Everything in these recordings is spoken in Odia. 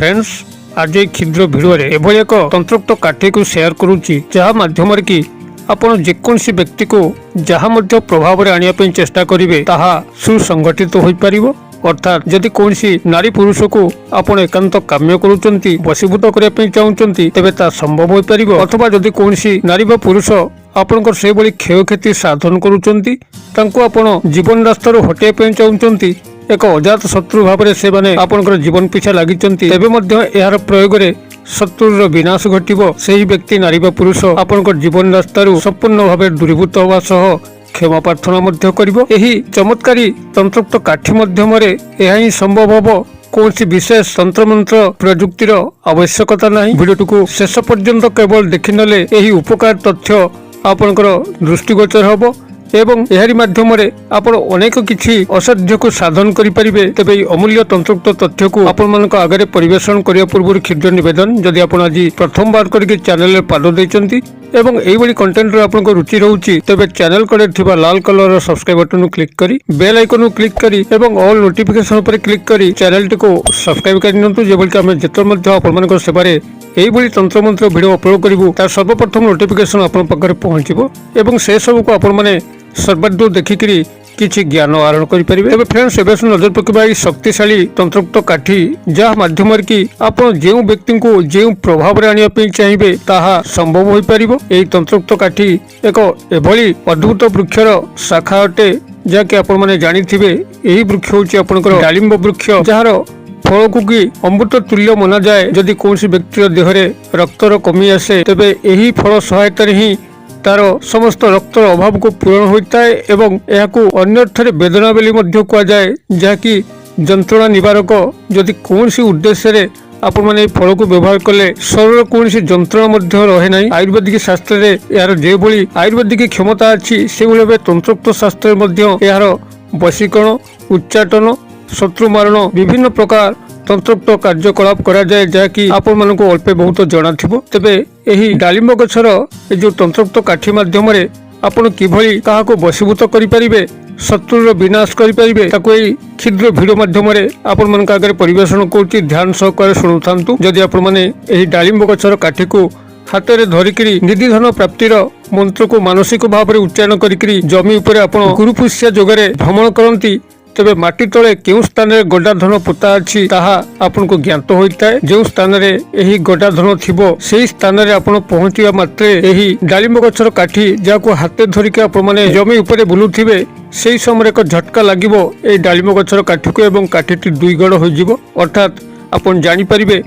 फ्रेंड्स आज एक क्षुद्र भिडियो एभली एक तंत्रोक्त काठी को शेयर करुच्ची जहाँ माध्यम कि आपण जेकोसी व्यक्ति को जहाँ मध्य प्रभाव में आने चेष्टा करेंगे ताहा सुसंगठित हो पारिबो। अर्थात जदि कौन नारी पुरुष को आपण एकांत काम्य करुचंती वशीभूत करने चाहूँगी तेबे ता संभव हो पारिबो। अथवा जदि कौन नारी बा पुरुष आपणकर से भली क्षयक्षति साधन करुचंती तांको आपण जीवन रास्तार हटाइबा चाहूँगी एक अजात शत्रु भाव से माने आपणकर जीवन पिछा लागिचंती तेबे मध्य यार प्रयोग रे शत्रुर विनाश घटिबो। सेही व्यक्ति नारी बा पुरुष आपणकर जीवन रास्तारू संपूर्ण भाव दूरीभूत होवा सह क्षमा प्रार्थना मध्य करिबो। एही चमत्कारी तंत्रोक्त काठी माध्यम रे एहा ही संभव हबो। कौन विशेष तंत्र मंत्र प्रयुक्तिर आवश्यकता नहीं। वीडियो को शेष पर्यंत केवल देखिनले एही उपकार तथ्य आपणकर दृष्टिगोचर हबो एवं एहारी माध्यम रे आपण अनेक किछि असाध्य को साधन करि परिबे। तेबे अमूल्य तंत्रोक्त तथ्य को आपण मानक आगे परिवेशन करिया पूर्व क्षुद्र निवेदन जदि आपण आज प्रथम बार करके चैनल रे पाद दैचंती एवं एई बडी कंटेंट रे आपनको रुचि रहउची तेबे चैनल कड़े थिबा लाल कलर रो सब्सक्राइब बटन नु क्लिक करी बेल आइकन नु क्लिक करी एवं ऑल नोटिफिकेशन पर क्लिक करी चैनल टी को सब्सक्राइब करि नंतु जेबल कि हम जेतर मध्ये आपण मानक सेबारे एई बडी तंत्र मंत्र वीडियो अपलोड करिवु तार सर्वप्रथम नोटिफिकेशन आपण पाखरे पहुंचीबो एवं से सब को आपण माने सर्वादूर देखिकी किछि ज्ञान आहरण करें। फ्रेंड्स एवं नजर पकड़ा शक्तिशाली तंत्रोक्त काठी जहाँ माध्यम कि आप जो व्यक्ति को जो प्रभाव में आने चाहिए ताहा संभव हो पारिबो। एही तंत्रोक्त काठी एक एभली अद्भुत वृक्षर शाखा अटे जहाँकि आपण माने जानिथिबे। एही वृक्ष होछि आपनकर डालिंब वृक्ष जार फल को कि अमृत तुल्य मना जाए। जदि कौन व्यक्तिर देहरे रक्तर कमी आसे तेबे एही फल सहायता ही तार समस्त रक्तर अभाव को पूरण होता है एवं यह अन्यथरे वेदना बेली मध्य कहा जाए जहाँकि जंत्रणा निवारक। जदि कौन उद्देश्य रे आपण माने फल को व्यवहार कले शरीर कौन जंत्रणा मध्य रहे नहीं। आयुर्वेदिक शास्त्र रे यार जे भली आयुर्वेदिक क्षमता अच्छी से भाव तंत्रोक्त शास्त्र मध्य यार वशीकरण उच्चाटन शत्रु मारण विभिन्न प्रकार तंत्रोक्त कार्यकलाप करा जाए जहाँकि आपण मानक अल्पे बहुत जना थिबो। तेबे एही डालिंब गछर ए जो तंत्रोक्त काठी माध्यम रे आपण किभली काहाको वशीभूत करि परिबे शत्रुर विनाश करि परिबे ताको एही क्षुद्र वीडियो माध्यम रे आपण मानक आगे परिवेशन करछि। ध्यान सहकारे सुनुथांतु। जदि आपण माने एही डालिंब गछर काठी को हाथ में धरिकी निधि धन प्राप्तिर मंत्र को मानसिक भाव में उच्चारण करी जमी उपर आपण गुरुपुष्या जोगरे भ्रमण करती तेबे माटी तले केउ स्थान रे गड्डा धन पोता अछि ताहा आपन को ज्ञात होइता है। जो स्थान रे एही गड्डा धन थिबो सेही स्थान रे आपण पहुंचिया मात्रे एही डालिंब गछर काठी जाको हाथे धरिके आपण माने जमी ऊपर बुलुथिबे सेही समय एक झटका लागिबो एही डालिंब गछर काठी को एवं काठीटी दुई गड़ होई जिवो। अर्थात आपण जानि परिबे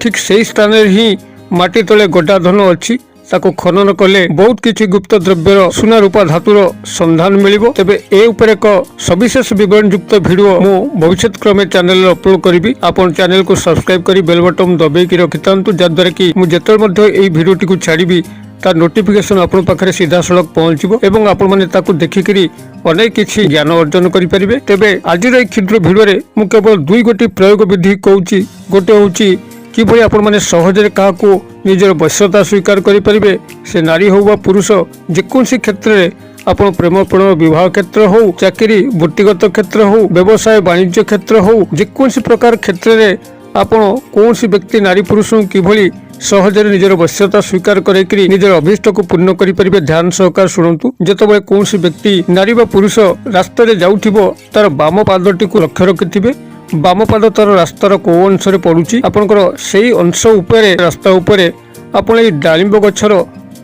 ठीक सेही स्थान रे ही माटी तले गड्डा धन अछि ताको खनन कले बहुत किछि गुप्त द्रव्यर सुना रूपा धातुर संधान मिलिबो। तेबे ए ऊपर एक सविशेष विवरण युक्त वीडियो मु भविष्य क्रमे चैनल रे अपलोड करिवि। आपण चैनल को सब्सक्राइब करी बेल बटन दबाई कि रखितांतु जद्वारा कि मु जेतर मध्ये एई वीडियो टी को छाड़ीबी तार नोटिफिकेशन आपण पाखरे सीधा सड़क पहुंचबो एवं आपण माने ताको देखिकरी अनेक किछि ज्ञान अर्जन करि परिबे। तेबे आजिर एई क्षुद्र वीडियो रे मु केवल दुई गोटी प्रयोग विधि कहूची। गोटे होची किभली आपण माने सहजरे काहाको निजर वश्यता स्वीकार करि परिबे से नारी हो वा पुरुष जेकोसी क्षेत्र रे आपण प्रेम प्रणय विवाह क्षेत्र हो चाकरी वृत्तिगत क्षेत्र हो व्यवसाय वाणिज्य क्षेत्र हो जेकोसी प्रकार क्षेत्र रे आपण कोनसी व्यक्ति नारी पुरुष किभली सहजरे निजर वश्यता स्वीकार करेकरी निजर अभिष्ट को पूर्ण करि परिबे। ध्यान सहकार सुनंतु। जेतबे कोनसी व्यक्ति नारी वा पुरुष रास्ता रे जाउथिबो तार बाम पादटी को लक्ष्य रखिथिबे बाम पाद तार रास्तार को अंश पड़ुची आपनकर सेही अंश उपरे रास्ता उपरे आपण ए डालिंब गछर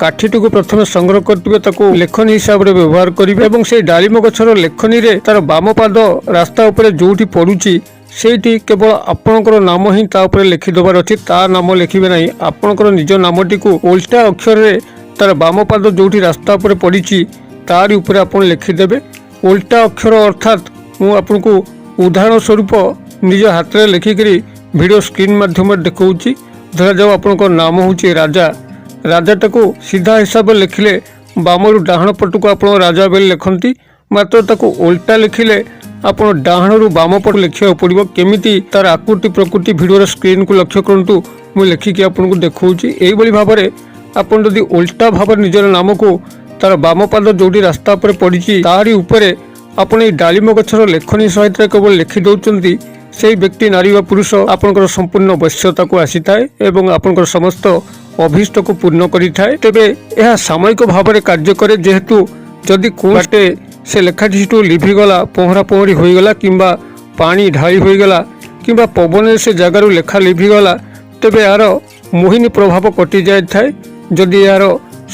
काठीटी को प्रथम संग्रह करथिबे ताको लेखनी हिसाब रे व्यवहार करिवे एवं से डालिंब गछर लेखनी रे तार बाम पाद रास्ता उपरे जोठी पड़ुची सेठी केवल आपनकर नाम ही ता उपरे लिखि दबार अछि। ता नाम लिखिबे नाही आपनकर निज नामटी को उल्टा अक्षर रे तार बाम पाद जोठी रास्ता उपरे पड़िची तारि उपरे आपण लिखि देबे उल्टा अक्षर। अर्थात मु आपनको उदाहरण स्वरूप निज हाथ में लिखिकी वीडियो स्क्रीन माध्यम देखौची। धरा जाओ आपन नाम हूँ राजा राजाटा को सीधा हिसाब से लिखिले बामरु डाहण पट को आप राजा बेले लिखती मात्र ताको उल्टा लिखिले आप डाहण रु बाम पट लिखा पड़ो केमिति तार आकृति प्रकृति वीडियो स्क्रीन को लक्ष्य करंतु मु लिखिकी आपको देखौची। एई भली भाव में आपन जदि उल्टा भाव निजर नाम को तार बाम पाद जोटी रास्ता पर पड़ी तारी उपरे आपण डालिंब गछर लेखनी सहित केवल लिखि दौरान সেই ব্যক্তি নারী বা পুরুষ আপনার সম্পূর্ণ বশ্যতাକୁ ଆସିଥାଏ এবং আপনার সমস্ত অভীষ্টକୁ ପୂର୍ଣ୍ଣ କରିଥାଏ। ତେବେ ଏହା ସାମୟିକ ଭାବରେ କାର୍ଯ୍ୟ କରେ, ଯେହେତୁ ଯଦି କୋଉଟେ ସେ ଲେଖାଟି ସେଠୁ ଲିଭିଗଲା, ପହଁରା ପହଁରି ହୋଇଗଲା କିମ୍ବା ପାଣି ଢାଳି ହୋଇଗଲା କିମ୍ବା ପବନରେ ସେ ଜାଗାରୁ ଲେଖା ଲିଭିଗଲା, ତେବେ ଏହାର ମୋହିନୀ ପ୍ରଭାବ କଟିଯାଇଥାଏ। ଯଦି ଏହାର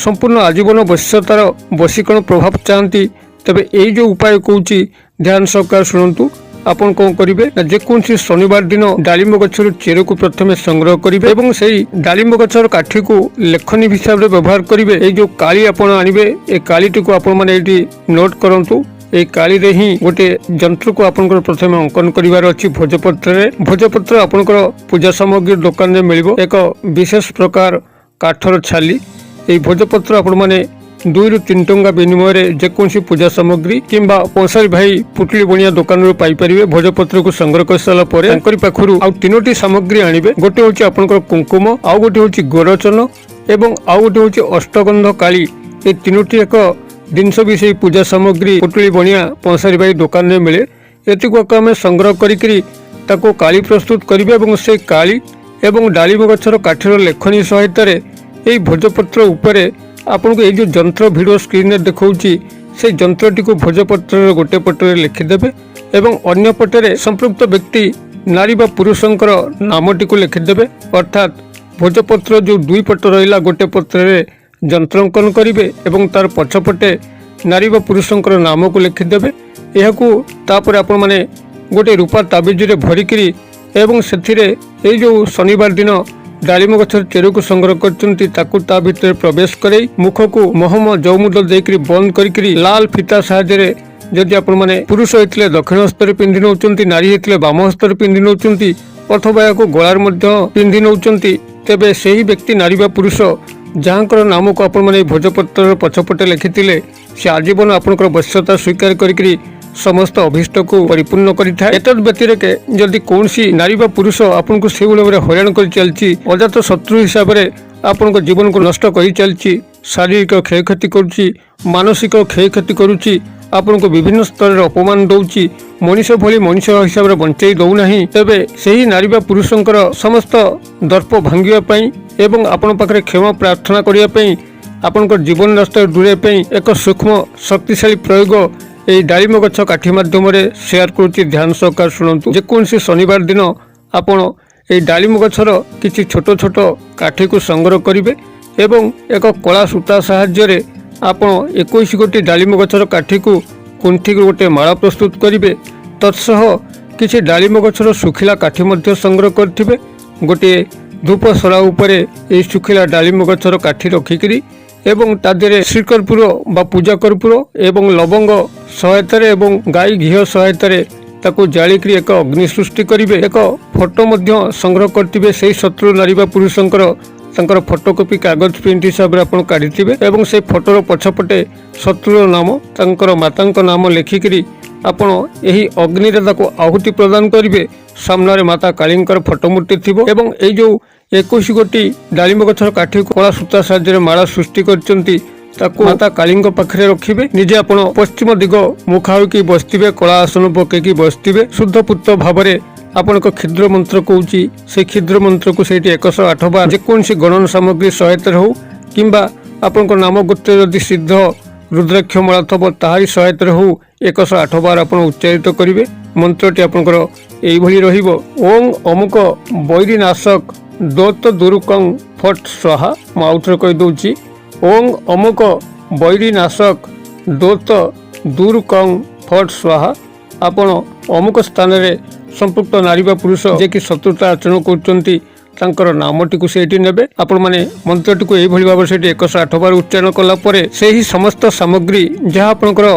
ସମ୍ପୂର୍ଣ୍ଣ ଆଜୀବନ ବଶ୍ୟତାର ବଶୀକରଣ ପ୍ରଭାବ ଚାହାନ୍ତି, ତେବେ ଏଇ ଯେଉଁ ଉପାୟ କହୁଛି ଧ୍ୟାନ ସହକାରେ ଶୁଣନ୍ତୁ। ଆପଣ କ'ଣ କରିବେ ନା, ଯେକୌଣସି ଶନିବାର ଦିନ ଡାଳିମ୍ବ ଗଛରୁ ଚେରକୁ ପ୍ରଥମେ ସଂଗ୍ରହ କରିବେ ଏବଂ ସେହି ଡାଳିମ୍ବ ଗଛର କାଠିକୁ ଲେଖନୀ ହିସାବରେ ବ୍ୟବହାର କରିବେ। ଏଇ ଯେଉଁ କାଳି ଆପଣ ଆଣିବେ, ଏ କାଳିଟିକୁ ଆପଣମାନେ ଏଇଠି ନୋଟ୍ କରନ୍ତୁ। এই কালিরে ହିଁ গোটে যন্ত্রକୁ ଆପଣଙ୍କର ପ୍ରଥମେ ଅଙ୍କନ କରିବାର ଅଛି ଭୋଜପତ୍ରରେ। ଭୋଜପତ୍ର ଆପଣଙ୍କର ପୂଜା ସାମଗ୍ରୀ ଦୋକାନରେ ମିଳିବ। ଏକ ବିଶେଷ ପ୍ରକାର କାଠର ଛାଲି। এই ଭୋଜପତ୍ର ଆପଣମାନେ 2 ରୁ 3 ଟଙ୍କା ବିନିମୟରେ ଯେକୌଣସି ପୂଜା ସାମଗ୍ରୀ କିମ୍ବା ପଂସାରୀ ଭାଇ ପୁଟଲି ବଣିଆ ଦୋକାନରୁ ପାଇପାରିବେ। ଭୋଜପତ୍ରକୁ ସଂଗ୍ରହ କରିସାରିଲା ପରେ ତାଙ୍କରି ପାଖରୁ ଆଉ 3ଟି ସାମଗ୍ରୀ ଆଣିବେ। ଗୋଟେ ହେଉଛି ଆପଣଙ୍କର କୁଙ୍କୁମ, ଆଉ ଗୋଟେ ହେଉଛି ଗୋରଚନ ଏବଂ ଆଉ ଗୋଟେ ହେଉଛି ଅଷ୍ଟଗନ୍ଧ କାଳି। এই 3ଟି ଏକ ଜିନିଷ ବି ସେଇ ପୂଜା ସାମଗ୍ରୀ ପୁଟୁଳି ବଣିଆ ପଂସାରୀ ଭାଇ ଦୋକାନରେ ମିଳେ। ଏତିକୁ ଆମେ ସଂଗ୍ରହ କରିକିରି ତାକୁ କାଳି ପ୍ରସ୍ତୁତ କରିବେ ଏବଂ ସେ କାଳି ଏବଂ ଡାଳିମ୍ବ ଗଛର କାଠିର ଲେଖନୀ ସହାୟତାରେ এই ଭୋଜପତ୍ର ଉପରେ ଆପଣଙ୍କୁ ଏଇ ଯେଉଁ ଯନ୍ତ୍ର ଭିଡ଼ିଓ ସ୍କ୍ରିନରେ ଦେଖାଉଛି, সেই ଯନ୍ତ୍ରଟିକୁ ଭୋଜପତ୍ରର ଗୋଟେ ପଟରେ ଲେଖିଦେବେ ଏବଂ ଅନ୍ୟ ପଟରେ ସମ୍ପୃକ୍ତ ବ୍ୟକ୍ତି ନାରୀ ବା ପୁରୁଷଙ୍କର ନାମଟିକୁ ଲେଖିଦେବେ। ଅର୍ଥାତ୍ ଭୋଜପତ୍ର ଯେଉଁ 2 ପଟ ରହିଲା, ଗୋଟେ ପତ୍ରରେ ଯନ୍ତ୍ରାଙ୍କନ କରିବେ ଏବଂ ତାର ପଛପଟେ ନାରୀ ବା ପୁରୁଷଙ୍କର ନାମକୁ ଲେଖିଦେବେ। ଏହାକୁ ତାପରେ ଆପଣମାନେ ଗୋଟେ ରୂପା ତାବିଜରେ ଭରିକିରି ଏବଂ ସେଥିରେ ଏଇ ଯେଉଁ ଶନିବାର ଦିନ ଡାଳିମ୍ବ ଗଛର ଚେରକୁ ସଂଗ୍ରହ କରିଛନ୍ତି ତାକୁ ତା ଭିତରେ ପ୍ରବେଶ କରେଇ ମୁଖକୁ ମହମ ଜଉମୁଦ ଦେଇକିରି ବନ୍ଦ କରିକିରି ଲାଲ ଫିତା ସାହାଯ୍ୟରେ, ଯଦି ଆପଣମାନେ ପୁରୁଷ ହେଇଥିଲେ ଦକ୍ଷିଣ ହସ୍ତରେ ପିନ୍ଧି ନେଉଛନ୍ତି, ନାରୀ ହେଇଥିଲେ ବାମ ହସ୍ତରେ ପିନ୍ଧି ନେଉଛନ୍ତି ଅଥବା ଏହାକୁ ଗଳାରେ ମଧ୍ୟ ପିନ୍ଧି ନେଉଛନ୍ତି, ତେବେ ସେହି ବ୍ୟକ୍ତି ନାରୀ ବା ପୁରୁଷ ଯାହାଙ୍କର ନାମକୁ ଆପଣମାନେ ଏହି ଭୋଜପତ୍ରର ପଛପଟେ ଲେଖିଥିଲେ, ସେ ଆଜୀବନ ଆପଣଙ୍କର ବଶ୍ୟତା ସ୍ୱୀକାର କରିକିରି ସମସ୍ତ ଅଭୀଷ୍ଟକୁ ପରିପୂର୍ଣ୍ଣ କରିଥାଏ। ଏତଦ୍ ବ୍ୟତିରେକେ ଯଦି କୌଣସି ନାରୀ ବା ପୁରୁଷ ଆପଣଙ୍କୁ ସେଇଭଳି ଭାବରେ ହଇରାଣ କରି ଚାଲିଛି, ଅଜାତ ଶତ୍ରୁ ହିସାବରେ ଆପଣଙ୍କ ଜୀବନକୁ ନଷ୍ଟ କରି ଚାଲିଛି, ଶାରୀରିକ କ୍ଷୟକ୍ଷତି କରୁଛି, ମାନସିକ କ୍ଷୟକ୍ଷତି କରୁଛି, ଆପଣଙ୍କୁ ବିଭିନ୍ନ ସ୍ତରରେ ଅପମାନ ଦଉଛି, ମଣିଷ ଭଳି ମଣିଷ ହିସାବରେ ବଞ୍ଚାଇ ଦଉନାହିଁ, ତେବେ ସେହି ନାରୀ ବା ପୁରୁଷଙ୍କର ସମସ୍ତ ଦର୍ପ ଭାଙ୍ଗିବା ପାଇଁ ଏବଂ ଆପଣଙ୍କ ପାଖରେ କ୍ଷମା ପ୍ରାର୍ଥନା କରିବା ପାଇଁ, ଆପଣଙ୍କର ଜୀବନ ରାସ୍ତାରେ ଦୂରେଇବା ପାଇଁ ଏକ ସୂକ୍ଷ୍ମ ଶକ୍ତିଶାଳୀ ପ୍ରୟୋଗ এই ଡାଳିମ୍ବ ଗଛ କାଠି ମାଧ୍ୟମରେ ସେୟାର କରୁଛି। ଧ୍ୟାନ ସହକାରେ ଶୁଣନ୍ତୁ। ଯେକୌଣସି ଶନିବାର ଦିନ ଆପଣ এই ଡାଳିମ୍ବ ଗଛର କିଛି ଛୋଟ ଛୋଟ କାଠିକୁ ସଂଗ୍ରହ କରିବେ ଏବଂ ଏକ କଳା ସୂତା ସାହାଯ୍ୟରେ ଆପଣ 21 ଗୋଟି ଡାଳିମ୍ବ ଗଛର କାଠିକୁ କୁଣ୍ଠିକୁ ଗୋଟେ ମାଳ ପ୍ରସ୍ତୁତ କରିବେ। ତତ୍ସହ କିଛି ଡାଳିମ୍ବ ଗଛର ଶୁଖିଲା କାଠି ମଧ୍ୟ ସଂଗ୍ରହ କରିଥିବେ। ଗୋଟିଏ ଧୂପ ସଳା ଉପରେ এই ଶୁଖିଲା ଡାଳିମ୍ବ ଗଛର କାଠି ରଖିକିରି ଏବଂ ତା ଦେହରେ ଶ୍ରୀକର୍ପୂର ବା ପୂଜା କର୍ପୂର ଏବଂ ଲବଙ୍ଗ ସହାୟତାରେ ଏବଂ ଗାଈ ଘିଅ ସହାୟତାରେ ତାକୁ ଜାଳିକିରି ଏକ ଅଗ୍ନି ସୃଷ୍ଟି କରିବେ। ଏକ ଫଟୋ ମଧ୍ୟ ସଂଗ୍ରହ କରିଥିବେ ସେହି ଶତ୍ରୁ ନାରୀ ବା ପୁରୁଷଙ୍କର, ତାଙ୍କର ଫଟୋକପି କାଗଜ ପ୍ରିଣ୍ଟ ହିସାବରେ ଆପଣ କାଢ଼ିଥିବେ ଏବଂ ସେହି ଫଟୋର ପଛପଟେ ଶତ୍ରୁର ନାମ, ତାଙ୍କର ମାତାଙ୍କ ନାମ ଲେଖିକିରି ଆପଣ ଏହି ଅଗ୍ନିରେ ତାକୁ ଆହୁତି ପ୍ରଦାନ କରିବେ। ସାମ୍ନାରେ ମାତା କାଳୀଙ୍କର ଫଟୋ ମୂର୍ତ୍ତି ଥିବ ଏବଂ ଏଇ ଯେଉଁ 21 ଗୋଟି ଡାଳିମ୍ବ ଗଛର କାଠିକୁ କଳା ସୂତା ସାହାଯ୍ୟରେ ମାଳ ସୃଷ୍ଟି କରିଛନ୍ତି ତାକୁ ମାତା କାଳୀଙ୍କ ପାଖରେ ରଖିବେ। ନିଜେ ଆପଣ ପଶ୍ଚିମ ଦିଗ ମୁଖା ହୋଇକି ବସିଥିବେ, କଳା ଆସନ ପକେଇକି ବସିଥିବେ। ଶୁଦ୍ଧ ପୂତ ଭାବରେ ଆପଣଙ୍କ କ୍ଷୁଦ୍ର ମନ୍ତ୍ର କହୁଛି, সেই କ୍ଷୁଦ୍ର ମନ୍ତ୍ରକୁ ସେଇଠି 108 ବାର ଯେକୌଣସି ଗଣନ ସାମଗ୍ରୀ ସହାୟତାରେ ହଉ କିମ୍ବା ଆପଣଙ୍କ ନାମ ଗୋତ୍ରରେ ଯଦି ସିଦ୍ଧ ରୁଦ୍ରାକ୍ଷ ମାଳ ଥିବ ତାହାରି ସହାୟତାରେ ହଉ 108 ବାର ଆପଣ ଉଚ୍ଚାରିତ କରିବେ। ମନ୍ତ୍ରଟି ଆପଣଙ୍କର এইଭଳି ରହିବ, ଓଂ ଅମୁକ ବୈରୀନାଶକ ଦୋତ ଦୁରୁକଂ ଫଟ୍ ସ୍ୱାହା। ମୁଁ ଆଉଥରେ କହିଦେଉଛି, ଓଂ ଅମୁକ ବୈରୀନାଶକ ଦୋତ ଦୁରୁକଂ ଫଟ୍ ସ୍ୱାହା। ଆପଣ ଅମୁକ ସ୍ଥାନରେ ସମ୍ପୃକ୍ତ ନାରୀ ବା ପୁରୁଷ ଯିଏକି ଶତ୍ରୁତା ଆଚରଣ କରୁଛନ୍ତି ତାଙ୍କର ନାମଟିକୁ ସେଇଠି ନେବେ। ଆପଣମାନେ ମନ୍ତ୍ରଟିକୁ এইଭଳି ଭାବରେ ସେଇଠି 108 ବାର ଉଚ୍ଚାରଣ କଲା ପରେ ସେହି ସମସ୍ତ ସାମଗ୍ରୀ ଯାହା ଆପଣଙ୍କର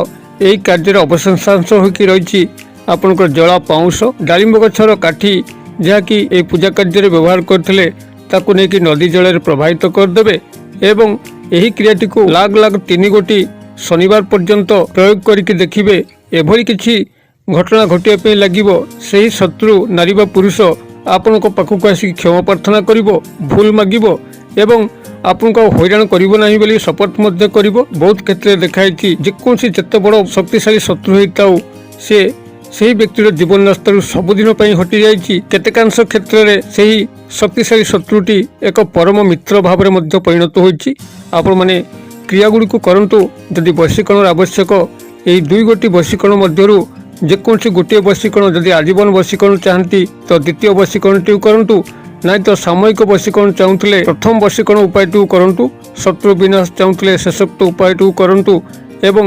ଏହି କାର୍ଯ୍ୟରେ ଅବଶେଷାଂଶ ହୋଇକି ରହିଛି, ଆପଣଙ୍କର ଜଳା ପାଉଁଶ, ଡାଳିମ୍ବ ଗଛର କାଠି ଯାହାକି ଏହି ପୂଜା କାର୍ଯ୍ୟରେ ବ୍ୟବହାର କରିଥିଲେ ତାକୁ ନେଇକି ନଦୀ ଜଳରେ ପ୍ରବାହିତ କରିଦେବେ ଏବଂ ଏହି କ୍ରିୟାଟିକୁ ଲାଗ ଲାଗ 3 ଗୋଟି ଶନିବାର ପର୍ଯ୍ୟନ୍ତ ପ୍ରୟୋଗ କରିକି ଦେଖିବେ। ଏଭଳି କିଛି ଘଟଣା ଘଟିବା ପାଇଁ ଲାଗିବ, ସେହି ଶତ୍ରୁ ନାରୀ ବା ପୁରୁଷ ଆପଣଙ୍କ ପାଖକୁ ଆସିକି କ୍ଷମା ପ୍ରାର୍ଥନା କରିବ, ଭୁଲ ମାଗିବ ଏବଂ ଆପଣଙ୍କୁ ହଇରାଣ କରିବ ନାହିଁ ବୋଲି ଶପଥ ମଧ୍ୟ କରିବ। ବହୁତ କ୍ଷେତ୍ରରେ ଦେଖାଯାଇଛି ଯେକୌଣସି ଯେତେ ବଡ଼ ଶକ୍ତିଶାଳୀ ଶତ୍ରୁ ହେଇଥାଉ, ସେ ସେହି ବ୍ୟକ୍ତିର ଜୀବନ ରାସ୍ତାରୁ ସବୁଦିନ ପାଇଁ ହଟି ଯାଇଛି। କେତେକାଂଶ କ୍ଷେତ୍ରରେ ସେହି ଶକ୍ତିଶାଳୀ ଶତ୍ରୁଟି ଏକ ପରମ ମିତ୍ର ଭାବରେ ମଧ୍ୟ ପରିଣତ ହୋଇଛି। ଆପଣମାନେ କ୍ରିୟାଗୁଡ଼ିକୁ କରନ୍ତୁ। ଯଦି ବଶୀକରଣର ଆବଶ୍ୟକ, ଏହି 2 ଗୋଟି ବଶୀକରଣ ମଧ୍ୟରୁ ଯେକୌଣସି ଗୋଟିଏ ବଶୀକରଣ, ଯଦି ଆଜୀବନ ବଶୀକରଣ ଚାହାନ୍ତି ତ ଦ୍ୱିତୀୟ ବଶୀକରଣଟିକୁ କରନ୍ତୁ, ନାଇଁ ତ ସାମୟିକ ବଶୀକରଣ ଚାହୁଁଥିଲେ ପ୍ରଥମ ବଶୀକରଣ ଉପାୟଟିକୁ କରନ୍ତୁ, ଶତ୍ରୁ ବିନାଶ ଚାହୁଁଥିଲେ ଶେଷୋକ୍ତ ଉପାୟଟିକୁ କରନ୍ତୁ ଏବଂ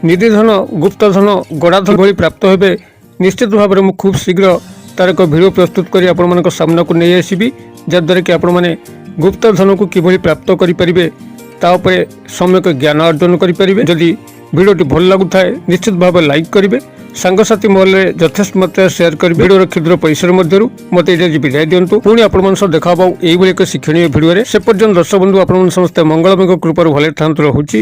ନିଧିଧନ, ଗୁପ୍ତଧନ, ଗଡ଼ାଧନ ଭଳି ପ୍ରାପ୍ତ ହେବେ। ନିଶ୍ଚିତ ଭାବରେ ମୁଁ ଖୁବ୍ ଶୀଘ୍ର ତାର ଏକ ଭିଡ଼ିଓ ପ୍ରସ୍ତୁତ କରି ଆପଣମାନଙ୍କ ସାମ୍ନାକୁ ନେଇ ଆସିବି, ଯାହାଦ୍ୱାରା କି ଆପଣମାନେ ଗୁପ୍ତଧନକୁ କିଭଳି ପ୍ରାପ୍ତ କରିପାରିବେ ତା ଉପରେ ସମ୍ୟକ ଜ୍ଞାନ ଅର୍ଜନ କରିପାରିବେ। ଯଦି ଭିଡ଼ିଓଟି ଭଲ ଲାଗୁଥାଏ ନିଶ୍ଚିତ ଭାବରେ ଲାଇକ୍ କରିବେ, ସାଙ୍ଗସାଥି ମହଲରେ ଯଥେଷ୍ଟ ମାତ୍ରାରେ ସେୟାର କରିବେ। ଭିଡ଼ିଓର କ୍ଷୁଦ୍ର ପରିସର ମଧ୍ୟରୁ ମୋତେ ଏଇଟା ବିଦାୟ ଦିଅନ୍ତୁ। ପୁଣି ଆପଣମାନଙ୍କ ସହ ଦେଖା ହେବ ଏଇଭଳି ଏକ ଶିକ୍ଷଣୀୟ ଭିଡ଼ିଓରେ। ସେ ପର୍ଯ୍ୟନ୍ତ ଦର୍ଶକ ବନ୍ଧୁ ଆପଣମାନେ ସମସ୍ତେ ମଙ୍ଗଳମୟ କୃପାରୁ ଭଲରେ ଥାନ୍ତୁ। ରହୁଛି।